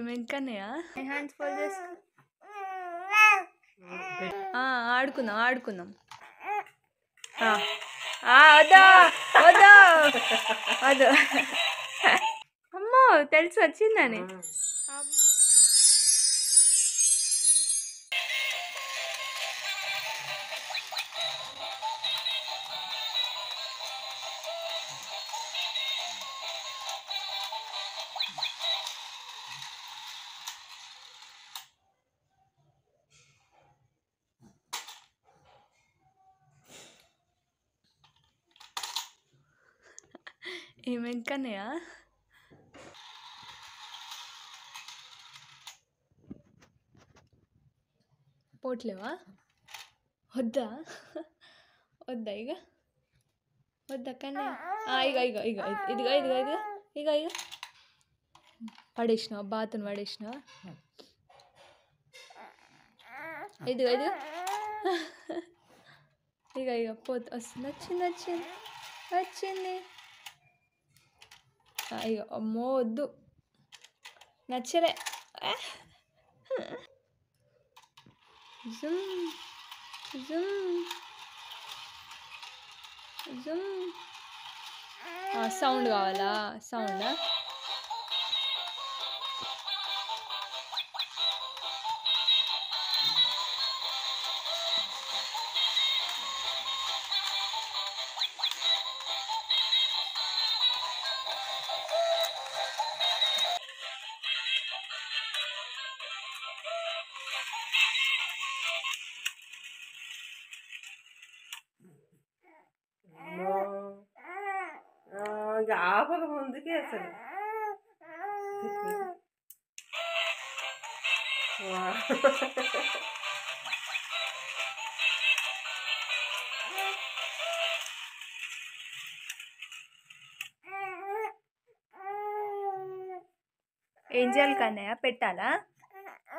ఏమేంకన్నయ్య hands fold చేసుకో. ఆడుకుందాం ఆడుకుందాం. వద్దా వద్దా వద్దు. అమ్మో తెలిసి వచ్చిందని. ఏమేంకన్నయ్య పోట్లేవా? వద్దా వద్దా ఇక వద్దా కన్నయ్య. ఇగో ఇగో ఇగో ఇదిగో ఇదిగో ఇదిగో ఇగో ఇగో పడేసినావా? బాతుని పడేసినావా? ఇదిగో ఇదిగో ఇక ఇక పోతు వస్తుంది. వచ్చింది వచ్చింది వచ్చింది. ఇక అమ్మో వద్దు నచ్చలే. జుమ్ జుమ్ జుమ్. సౌండ్ కావాలా? సౌండా? ఆపక ముందుకే అసలు ఏం చేయాలి కన్నయ్య? పెట్టాలా?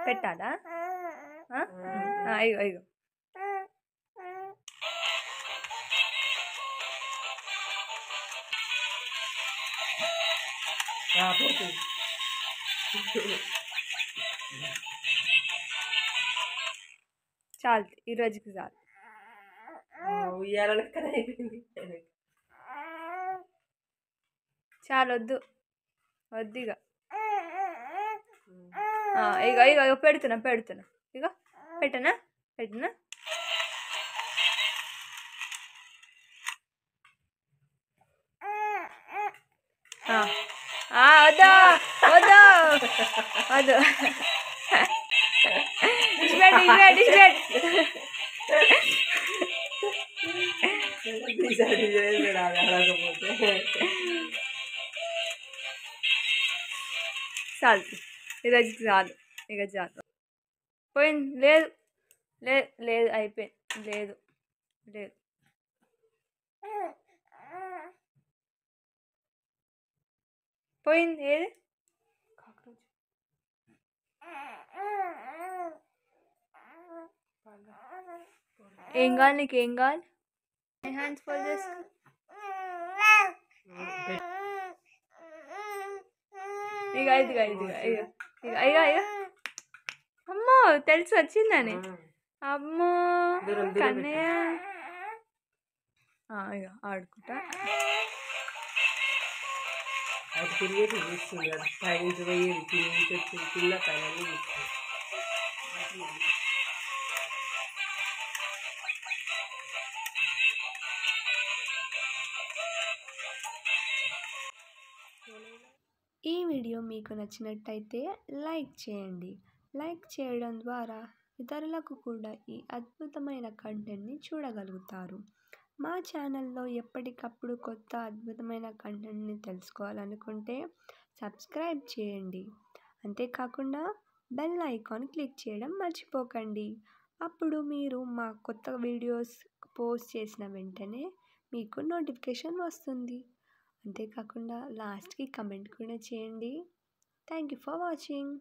పెట్టాలా? ఇగో ఇగో చాలు ఈరోజుకి చాలు. చాలు వద్దు వద్దు ఇక. ఇగో ఇగో ఇగో పెడుతున్నా పెడుతున్నా. ఇగో పెట్టనా పెట్టనా? వద్దా వద్దా వద్దు. చాలు ఈరోజుకి చాలు ఇక చాలు. పోయింది. లేదు లేదు లేదు అయిపోయింది. లేదు లేదు పోయింది. ఏది ఏం కావాలి? నీకు ఏం కావాలి? హ్యాండ్స్ ఫోల్డ్ చేసుకో. ఇక ఇదిగా ఇదిగా ఇక ఇక ఇక ఇక అమ్మో తెలిసి వచ్చిందని. అమ్మో కన్నయ్య. ఇక ఆడుకుంటా. అది తిరిగేది చూస్తుంది కదా, పైనుంచి పోయేది తిరిగి వచ్చింది కింద పైన చూస్తుంది. ఈ వీడియో మీకు నచ్చినట్టయితే లైక్ చేయండి. లైక్ చేయడం ద్వారా ఇతరులకు కూడా ఈ అద్భుతమైన కంటెంట్ని చూడగలుగుతారు. మా ఛానల్లో ఎప్పటికప్పుడు కొత్త అద్భుతమైన కంటెంట్ని తెలుసుకోవాలనుకుంటే సబ్స్క్రైబ్ చేయండి. అంతేకాకుండా బెల్ ఐకాన్ క్లిక్ చేయడం మర్చిపోకండి. అప్పుడు మీరు మా కొత్త వీడియోస్ పోస్ట్ చేసిన వెంటనే మీకు నోటిఫికేషన్ వస్తుంది. అంతేకాకుండా లాస్ట్కి కమెంట్ కూడా చేయండి. Thank you for watching.